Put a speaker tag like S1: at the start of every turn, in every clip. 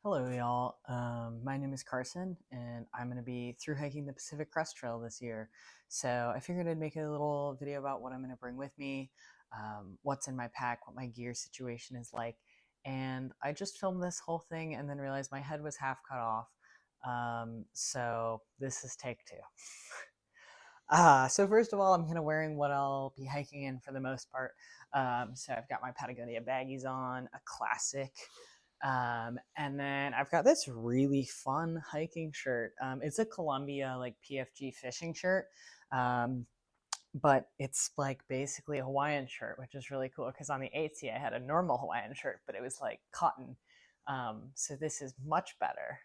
S1: Hello, y'all. My name is Carson, and I'm going to be through hiking the Pacific Crest Trail this year. So I figured I'd make a little video about what I'm going to bring with me, what's in my pack, what my gear situation is like. And I just filmed this whole thing and then realized my head was half cut off. So this is take two. So first of all, I'm kind of wearing what I'll be hiking in for the most part. So I've got my Patagonia baggies on, a classic. And then I've got this really fun hiking shirt. It's a Columbia like PFG fishing shirt. Um, but it's like basically a Hawaiian shirt, which is really cool because on the AT I had a normal Hawaiian shirt, but it was like cotton. So this is much better,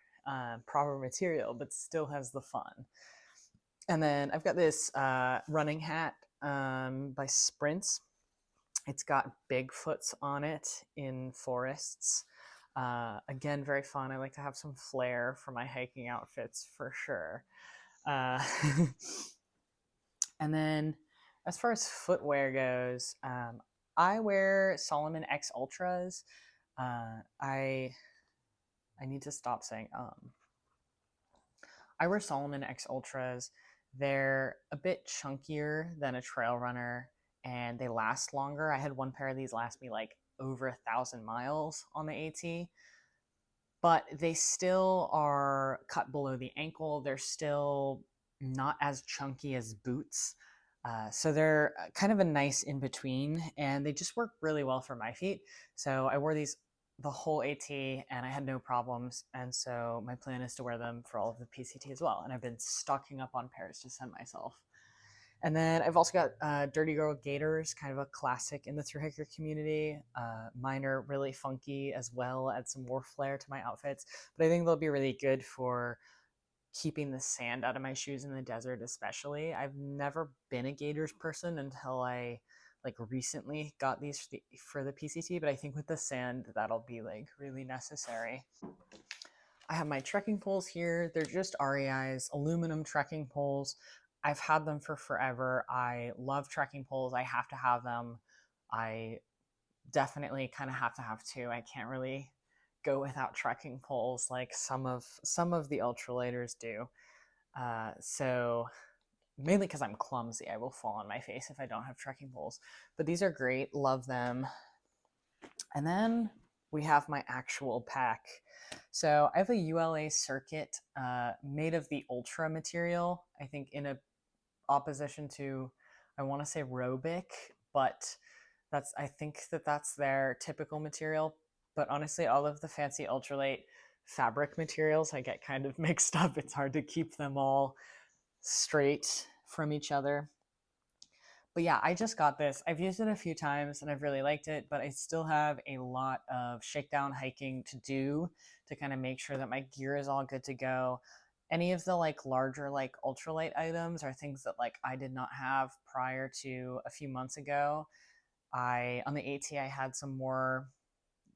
S1: proper material, but still has the fun. And then I've got this running hat by Sprints. It's got Bigfoots on it in forests. Again, very fun. I like to have some flair for my hiking outfits for sure. Uh, and then as far as footwear goes, I wear Salomon X Ultras. I need to stop saying I wear Salomon X Ultras. They're a bit chunkier than a trail runner and they last longer. I had one pair of these last me like over 1,000 miles on the AT, but they still are cut below the ankle. They're still not as chunky as boots. So they're kind of a nice in between, and they just work really well for my feet. So I wore these the whole AT, and I had no problems. And so my plan is to wear them for all of the PCT as well. And I've been stocking up on pairs to send myself. And then I've also got Dirty Girl Gators, kind of a classic in the thru hiker community. Mine are really funky as well, add some more flair to my outfits. But I think they'll be really good for keeping the sand out of my shoes in the desert, especially. I've never been a Gators person until I like recently got these for the PCT, but I think with the sand that'll be like really necessary. I have my trekking poles here. They're just REI's aluminum trekking poles. I've had them for forever. I love trekking poles. I have to have them. I definitely kind of have two. I can't really go without trekking poles like some of the ultralighters do. So mainly because I'm clumsy, I will fall on my face if I don't have trekking poles. But these are great. Love them. And then we have my actual pack. So I have a ULA circuit made of the ultra material. I think in a opposition to, I want to say Robic, but I think that's their typical material. But honestly, all of the fancy ultralight fabric materials I get kind of mixed up. It's hard to keep them all straight from each other. But yeah, I just got this. I've used it a few times and I've really liked it, but I still have a lot of shakedown hiking to do to kind of make sure that my gear is all good to go. Any of the like larger like ultralight items are things that like I did not have prior to a few months ago. I on the AT I had some more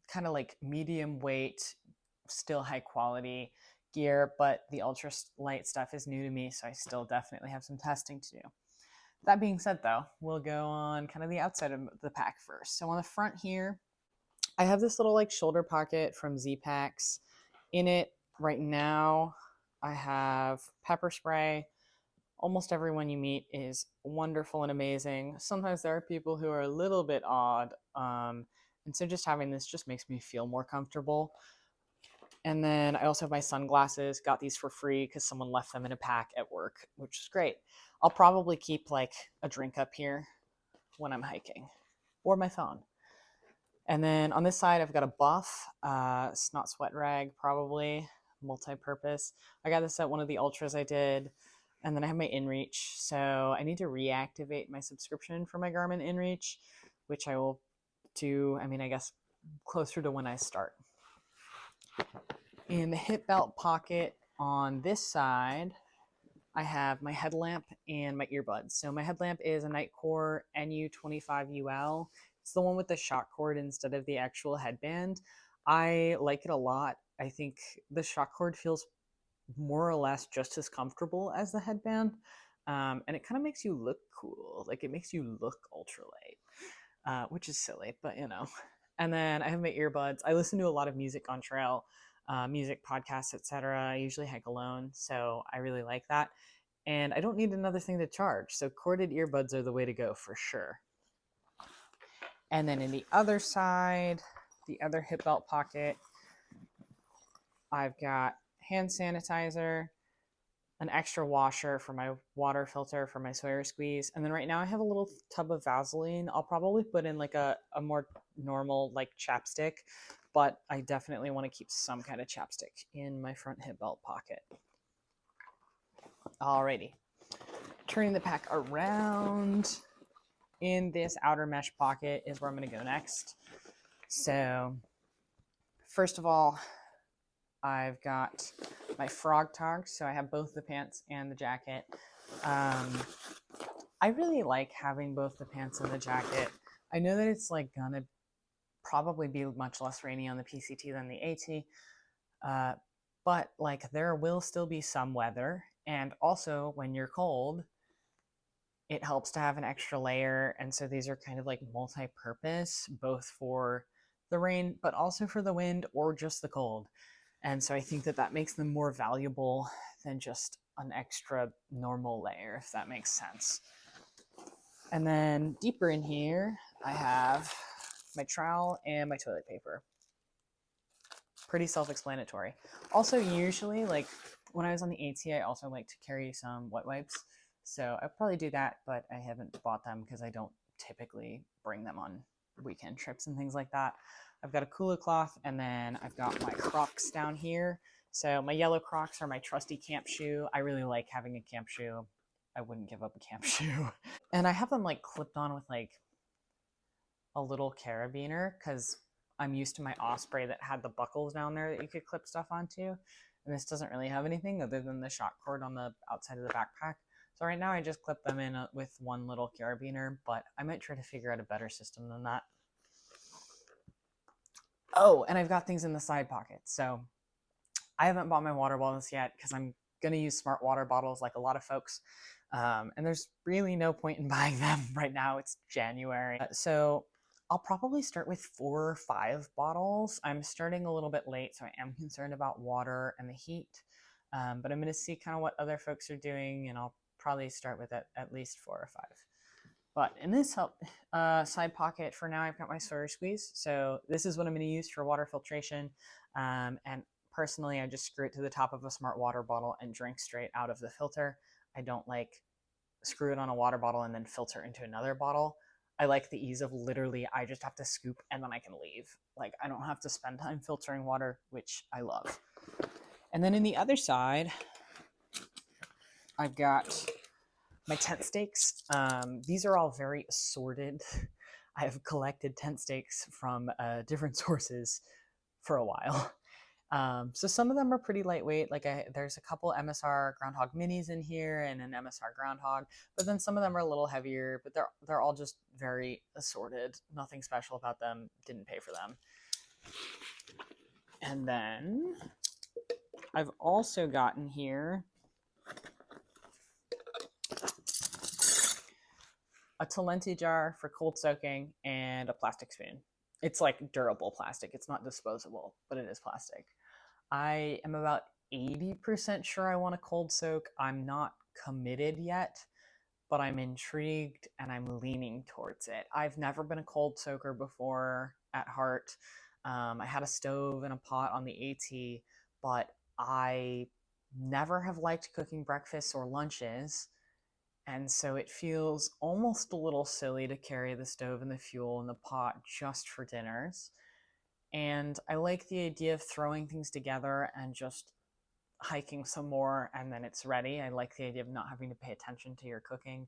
S1: kind of like medium weight, still high quality gear, but the ultra light stuff is new to me, so I still definitely have some testing to do. That being said, though, we'll go on kind of the outside of the pack first. So on the front here, I have this little like shoulder pocket from Z-Packs. In it right now, I have pepper spray. Almost everyone you meet is wonderful and amazing. Sometimes there are people who are a little bit odd. And so just having this just makes me feel more comfortable. And then I also have my sunglasses, got these for free because someone left them in a pack at work, which is great. I'll probably keep like a drink up here when I'm hiking or my phone. And then on this side, I've got a buff, snot sweat rag, probably multi-purpose. I got this at one of the ultras I did. And then I have my InReach. So I need to reactivate my subscription for my Garmin InReach, which I will do, I guess, closer to when I start. In the hip belt pocket on this side, I have my headlamp and my earbuds. So my headlamp is a Nightcore NU25UL. It's the one with the shock cord instead of the actual headband. I like it a lot. I think the shock cord feels more or less just as comfortable as the headband. And it kind of makes you look cool. Like it makes you look ultralight, which is silly, but you know. And then I have my earbuds. I listen to a lot of music on trail. music, podcasts, etc. I usually hike alone, so I really like that. And I don't need another thing to charge, so corded earbuds are the way to go for sure. And then in the other side, the other hip belt pocket, I've got hand sanitizer, an extra washer for my water filter for my Sawyer squeeze. And then right now I have a little tub of Vaseline. I'll probably put in like a more normal like chapstick, but I definitely want to keep some kind of chapstick in my front hip belt pocket. Alrighty. Turning the pack around, in this outer mesh pocket is where I'm going to go next. So first of all, I've got my frog togs, so I have both the pants and the jacket. I really like having both the pants and the jacket. I know that it's like gonna probably be much less rainy on the PCT than the AT, but like there will still be some weather, and also when you're cold, it helps to have an extra layer. And so these are kind of like multi-purpose, both for the rain, but also for the wind or just the cold. And so I think that that makes them more valuable than just an extra normal layer, if that makes sense. And then deeper in here, I have my trowel and my toilet paper. Pretty self-explanatory. Also, usually, like when I was on the AT, I also like to carry some wet wipes. So I'll probably do that, but I haven't bought them because I don't typically bring them on weekend trips and things like that. I've got a Kula cloth, and then I've got my Crocs down here. So my yellow Crocs are my trusty camp shoe. I really like having a camp shoe. I wouldn't give up a camp shoe. And I have them like clipped on with like a little carabiner because I'm used to my Osprey that had the buckles down there that you could clip stuff onto. And this doesn't really have anything other than the shock cord on the outside of the backpack. So right now I just clip them in with one little carabiner, but I might try to figure out a better system than that. Oh, and I've got things in the side pockets. So I haven't bought my water bottles yet because I'm going to use smart water bottles like a lot of folks. And there's really no point in buying them right now. It's January. So I'll probably start with 4 or 5 bottles. I'm starting a little bit late, so I am concerned about water and the heat. But I'm going to see kind of what other folks are doing, and I'll probably start with at least 4 or 5. But in this side pocket for now, I've got my Sawyer squeeze. So this is what I'm going to use for water filtration. And personally, I just screw it to the top of a smart water bottle and drink straight out of the filter. I don't like screw it on a water bottle and then filter into another bottle. I like the ease of literally, I just have to scoop and then I can leave. Like I don't have to spend time filtering water, which I love. And then in the other side, I've got my tent stakes. These are all very assorted. I have collected tent stakes from different sources for a while. So some of them are pretty lightweight. Like there's a couple MSR Groundhog Minis in here and an MSR Groundhog, but then some of them are a little heavier, but they're all just very assorted. Nothing special about them. Didn't pay for them. And then I've also gotten here a Talenti jar for cold soaking and a plastic spoon. It's like durable plastic. It's not disposable, but it is plastic. I am about 80% sure I want a cold soak. I'm not committed yet, but I'm intrigued and I'm leaning towards it. I've never been a cold soaker before at heart. I had a stove and a pot on the AT, but I never have liked cooking breakfasts or lunches. And so it feels almost a little silly to carry the stove and the fuel and the pot just for dinners. And I like the idea of throwing things together and just hiking some more and then it's ready. I like the idea of not having to pay attention to your cooking.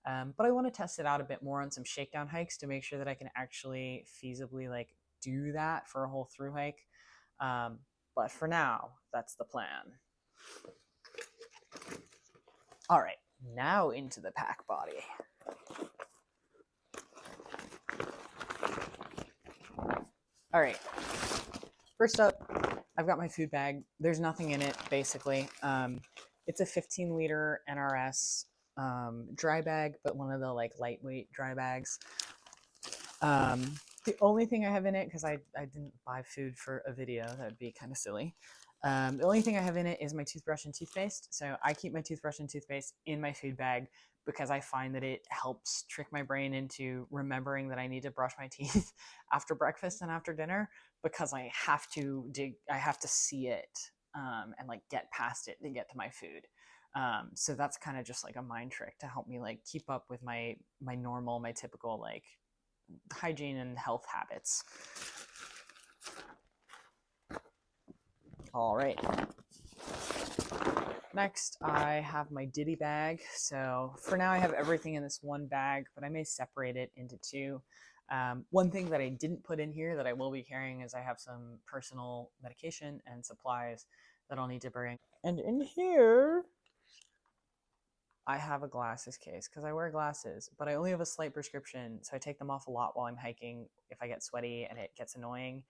S1: But I want to test it out a bit more on some shakedown hikes to make sure that I can actually feasibly like do that for a whole through hike. But for now, that's the plan. All right, now into the pack body. All right, first up, I've got my food bag. There's nothing in it, basically. It's a 15-liter NRS dry bag, but one of the like lightweight dry bags. The only thing I have in it, because I didn't buy food for a video, that would be kind of silly. The only thing I have in it is my toothbrush and toothpaste. So I keep my toothbrush and toothpaste in my food bag because I find that it helps trick my brain into remembering that I need to brush my teeth after breakfast and after dinner, because I have to see it, and like get past it to get to my food. So that's kind of just like a mind trick to help me like keep up with my typical like hygiene and health habits. All right. Next, I have my Diddy bag. So for now, I have everything in this one bag, but I may separate it into two. One thing that I didn't put in here that I will be carrying is I have some personal medication and supplies that I'll need to bring. And in here, I have a glasses case because I wear glasses, but I only have a slight prescription, so I take them off a lot while I'm hiking if I get sweaty and it gets annoying.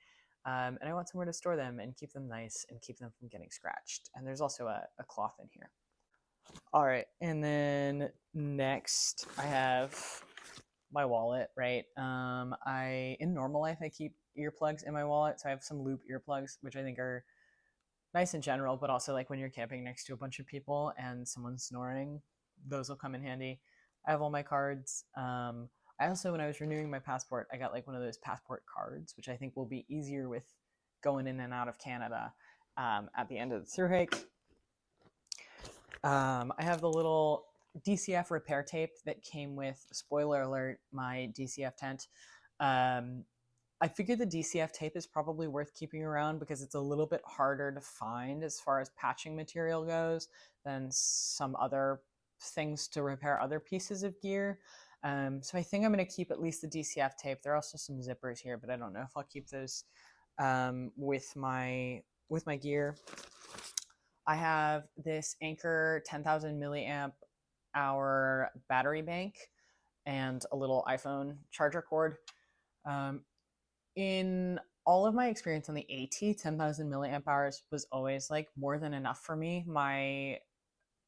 S1: And I want somewhere to store them and keep them nice and keep them from getting scratched. And there's also a cloth in here. All right, and then next I have my wallet, right? In normal life I keep earplugs in my wallet, so I have some loop earplugs, which I think are nice in general, but also like when you're camping next to a bunch of people and someone's snoring, those will come in handy. I have all my cards. I also, when I was renewing my passport, I got like one of those passport cards, which I think will be easier with going in and out of Canada at the end of the thru hike. I have the little DCF repair tape that came with, spoiler alert, my DCF tent. I figured the DCF tape is probably worth keeping around because it's a little bit harder to find as far as patching material goes than some other things to repair other pieces of gear. So I think I'm going to keep at least the DCF tape. There are also some zippers here, but I don't know if I'll keep those with my gear. I have this Anker 10,000 milliamp hour battery bank and a little iPhone charger cord. In all of my experience on the AT, 10,000 milliamp hours was always like more than enough for me. My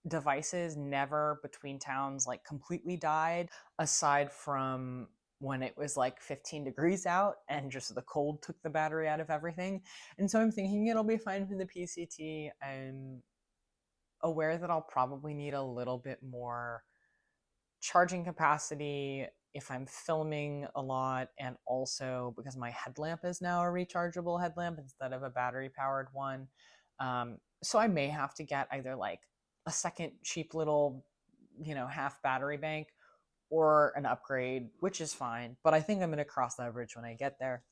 S1: devices never between towns like completely died, aside from when it was like 15 degrees out and just the cold took the battery out of everything. And so I'm thinking it'll be fine for the PCT. I'm aware that I'll probably need a little bit more charging capacity if I'm filming a lot, and also because my headlamp is now a rechargeable headlamp instead of a battery powered one. So I may have to get either like a second cheap little, half battery bank or an upgrade, which is fine. But I think I'm going to cross that bridge when I get there.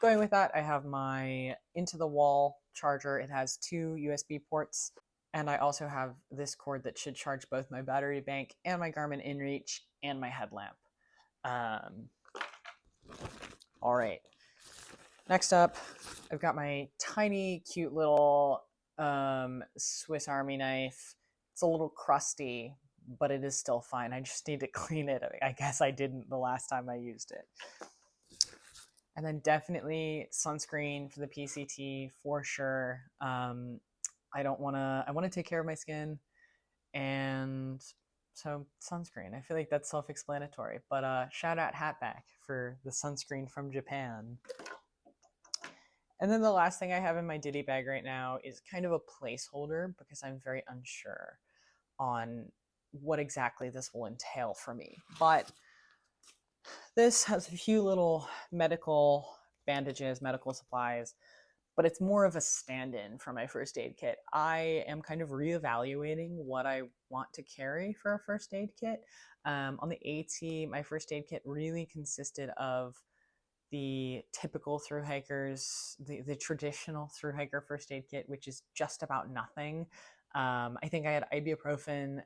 S1: Going with that, I have my into the wall charger. It has 2 USB ports. And I also have this cord that should charge both my battery bank and my Garmin InReach and my headlamp. All right. Next up, I've got my tiny, cute little Swiss Army knife. It's a little crusty, but it is still fine. I just need to clean it. I guess I didn't the last time I used it. And then definitely sunscreen for the PCT for sure. I want to take care of my skin, and so sunscreen. I feel like that's self-explanatory, but shout out Hatback for the sunscreen from Japan. And then the last thing I have in my Diddy bag right now is kind of a placeholder because I'm very unsure on what exactly this will entail for me. But this has a few little medical bandages, medical supplies, but it's more of a stand-in for my first aid kit. I am kind of reevaluating what I want to carry for a first aid kit. On the AT, my first aid kit really consisted of the typical thru hikers, the traditional thru hiker first aid kit, which is just about nothing. I think I had ibuprofen,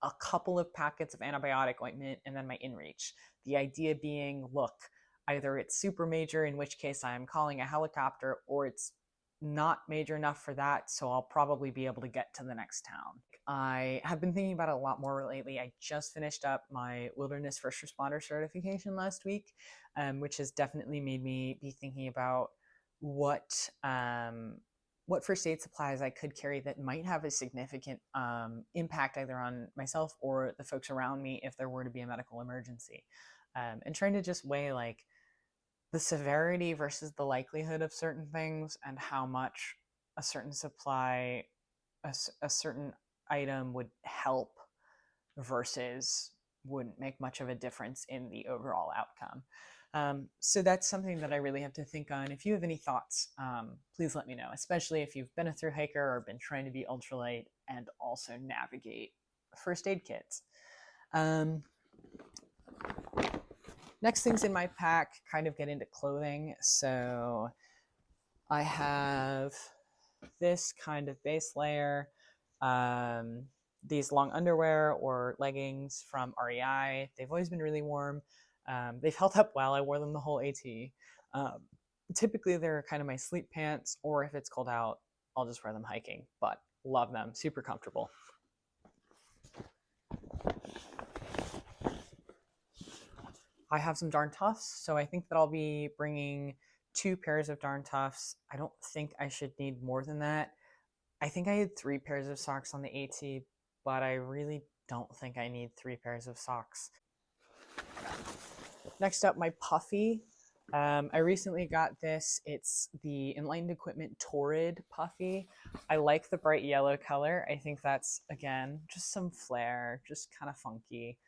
S1: a couple of packets of antibiotic ointment, and then my InReach. The idea being, look, either it's super major, in which case I'm calling a helicopter, or it's not major enough for that, so I'll probably be able to get to the next town. I have been thinking about it a lot more lately. I just finished up my wilderness first responder certification last week, which has definitely made me be thinking about what what first aid supplies I could carry that might have a significant impact either on myself or the folks around me if there were to be a medical emergency. And trying to just weigh like the severity versus the likelihood of certain things and how much a certain supply, a certain item would help versus wouldn't make much of a difference in the overall outcome. So that's something that I really have to think on. If you have any thoughts, please let me know, especially if you've been a thru hiker or been trying to be ultralight and also navigate first aid kits. Next things in my pack kind of get into clothing. So I have this kind of base layer, these long underwear or leggings from REI. They've always been really warm. They've held up well. I wore them the whole AT. Typically, they're kind of my sleep pants, or if it's cold out, I'll just wear them hiking, but love them, super comfortable. I have some darn toughs, so I think that I'll be bringing 2 pairs of darn toughs. I don't think I should need more than that. I think I had 3 pairs of socks on the AT, but I really don't think I need 3 pairs of socks. Next up, my puffy. I recently got this. It's the Enlightened Equipment Torrid puffy. I like the bright yellow color. I think that's, again, just some flair, just kind of funky.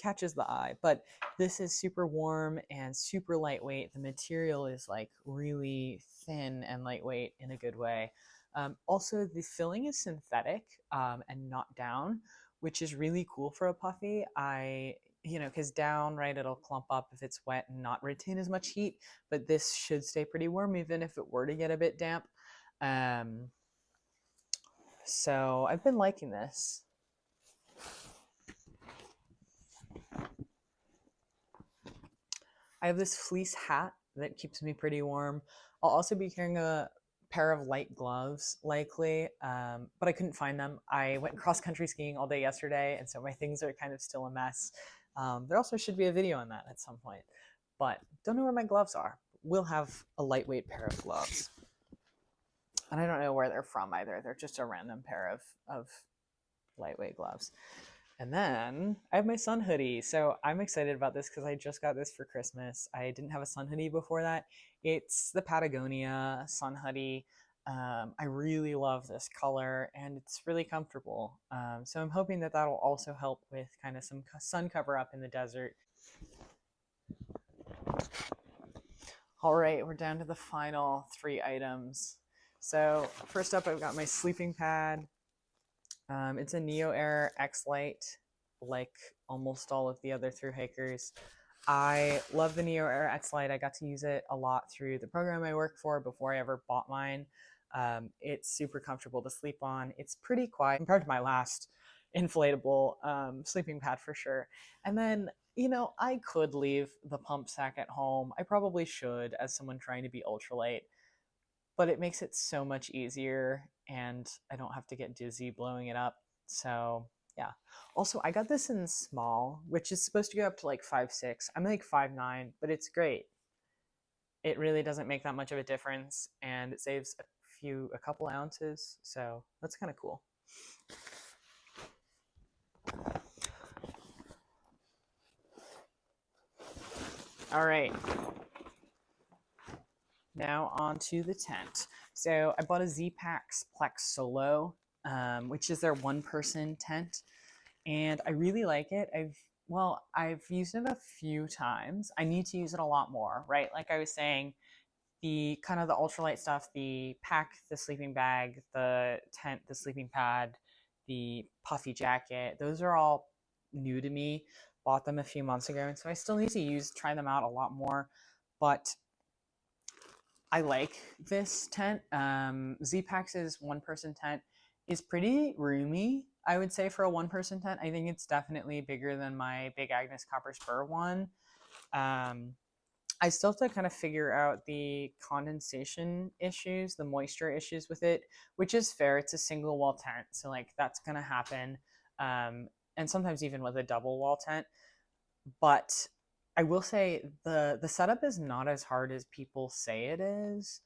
S1: Catches the eye, but this is super warm and super lightweight. The material is like really thin and lightweight in a good way. Also, the filling is synthetic and not down, which is really cool for a puffy. Because down, right, it'll clump up if it's wet and not retain as much heat, but this should stay pretty warm even if it were to get a bit damp. So I've been liking this. I have this fleece hat that keeps me pretty warm. I'll also be carrying a pair of light gloves, likely, but I couldn't find them. I went cross-country skiing all day yesterday, and so my things are kind of still a mess. There also should be a video on that at some point, but don't know where my gloves are. We'll have a lightweight pair of gloves. And I don't know where they're from either. They're just a random pair of lightweight gloves. And then I have my sun hoodie. So I'm excited about this because I just got this for Christmas. I didn't have a sun hoodie before that. It's the Patagonia sun hoodie. I really love this color and it's really comfortable. So I'm hoping that that'll also help with kind of some sun cover up in the desert. All right, we're down to the final 3 items. So first up, I've got my sleeping pad. It's a Neo Air X Lite, like almost all of the other thru hikers. I love the Neo Air X Lite. I got to use it a lot through the program I work for before I ever bought mine. It's super comfortable to sleep on. It's pretty quiet compared to my last inflatable sleeping pad for sure. And then, I could leave the pump sack at home. I probably should as someone trying to be ultralight, but it makes it so much easier and I don't have to get dizzy blowing it up. So yeah. Also, I got this in small, which is supposed to go up to like 5'6". I'm like 5'9", but it's great. It really doesn't make that much of a difference and it saves a couple ounces. So that's kind of cool. All right. Now on to the tent. So I bought a Z-Packs Plex Solo, which is their 1-person tent, and I really like it. I've used it a few times. I need to use it a lot more, right? Like I was saying, the kind of the ultralight stuff, the pack, the sleeping bag, the tent, the sleeping pad, the puffy jacket, those are all new to me. Bought them a few months ago, and so I still need to try them out a lot more, but I like this tent. Z-Packs' 1-person tent is pretty roomy, I would say, for a 1-person tent. I think it's definitely bigger than my Big Agnes Copper Spur one. I still have to kind of figure out the condensation issues, the moisture issues with it, which is fair. It's a single wall tent, so like that's gonna happen. And sometimes even with a double wall tent. But I will say the setup is not as hard as people say it is.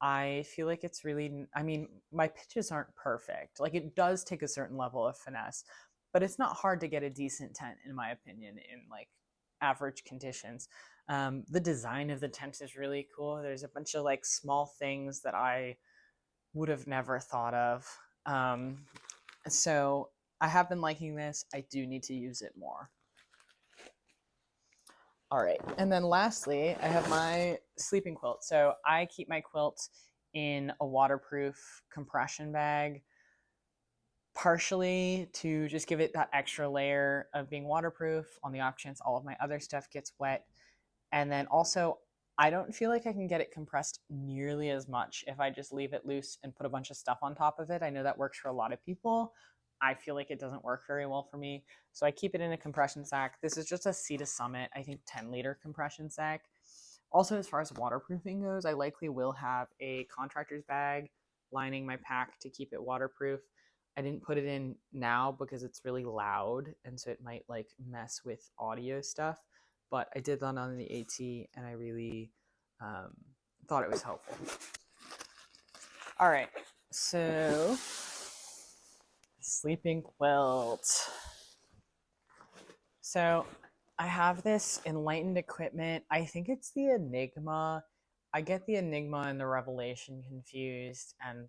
S1: I feel like it's really, I mean, my pitches aren't perfect. Like it does take a certain level of finesse, but it's not hard to get a decent tent, in my opinion, in like average conditions. The design of the tent is really cool. There's a bunch of like small things that I would have never thought of. Um, so I have been liking this. I do need to use it more. All right. And then lastly, I have my sleeping quilt. So I keep my quilt in a waterproof compression bag, partially to just give it that extra layer of being waterproof on the off chance all of my other stuff gets wet. And then also, I don't feel like I can get it compressed nearly as much if I just leave it loose and put a bunch of stuff on top of it. I know that works for a lot of people. I feel like it doesn't work very well for me. So I keep it in a compression sack. This is just a Sea to Summit, I think 10-liter compression sack. Also, as far as waterproofing goes, I likely will have a contractor's bag lining my pack to keep it waterproof. I didn't put it in now because it's really loud and so it might like mess with audio stuff, but I did that on the AT and I really thought it was helpful. All right, so sleeping quilt. So I have this Enlightened equipment. I think it's the Enigma. I get the Enigma and the Revelation confused and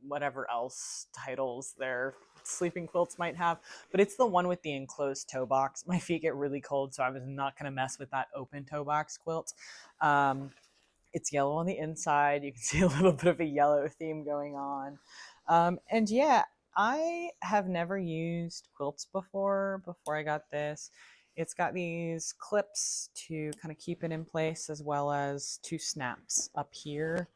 S1: whatever else titles their sleeping quilts might have, but it's the one with the enclosed toe box. My feet get really cold, so I was not going to mess with that open toe box quilt. It's yellow on the inside. You can see a little bit of a yellow theme going on. And yeah, I have never used quilts before I got this. It's got these clips to kind of keep it in place as well as two snaps up here.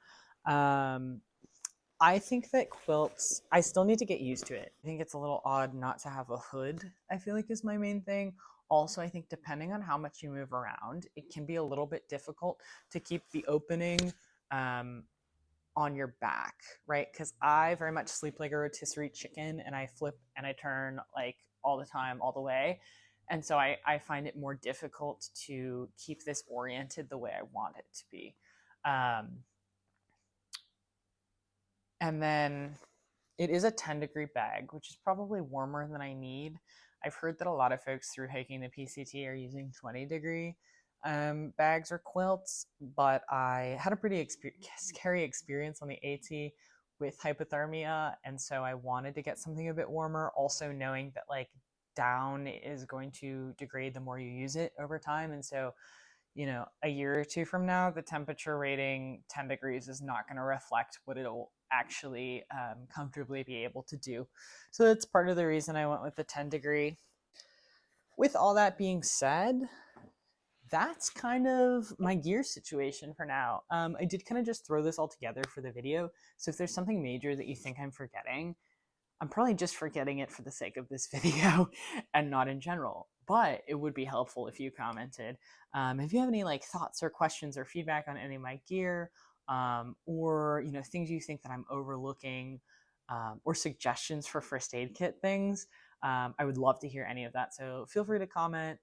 S1: I think that quilts, I still need to get used to it. I think it's a little odd not to have a hood, I feel like is my main thing. Also, I think depending on how much you move around, it can be a little bit difficult to keep the opening on your back, right? Because I very much sleep like a rotisserie chicken and I flip and I turn like all the time, all the way. And so I find it more difficult to keep this oriented the way I want it to be. And then it is a 10-degree bag, which is probably warmer than I need. I've heard that a lot of folks through hiking the PCT are using 20-degree bags or quilts, but I had a pretty scary experience on the AT with hypothermia, and so I wanted to get something a bit warmer, also knowing that like down is going to degrade the more you use it over time. And so, you know, a year or two from now, the temperature rating 10 degrees is not going to reflect what it'll actually comfortably be able to do. So that's part of the reason I went with the 10-degree. With all that being said, that's kind of my gear situation for now. I did kind of just throw this all together for the video. So if there's something major that you think I'm forgetting, I'm probably just forgetting it for the sake of this video and not in general. But it would be helpful if you commented. If you have any like thoughts or questions or feedback on any of my gear, or you know things you think that I'm overlooking, or suggestions for first aid kit things, I would love to hear any of that. So feel free to comment.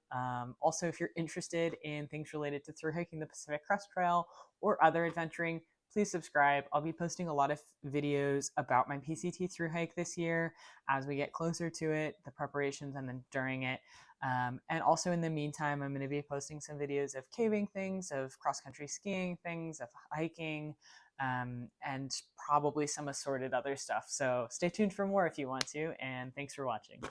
S1: Also, if you're interested in things related to through hiking the Pacific Crest Trail or other adventuring, please subscribe. I'll be posting a lot of videos about my PCT through hike this year as we get closer to it, the preparations, and then during it. And also in the meantime, I'm going to be posting some videos of caving things, of cross-country skiing things, of hiking, and probably some assorted other stuff. So stay tuned for more if you want to, and thanks for watching.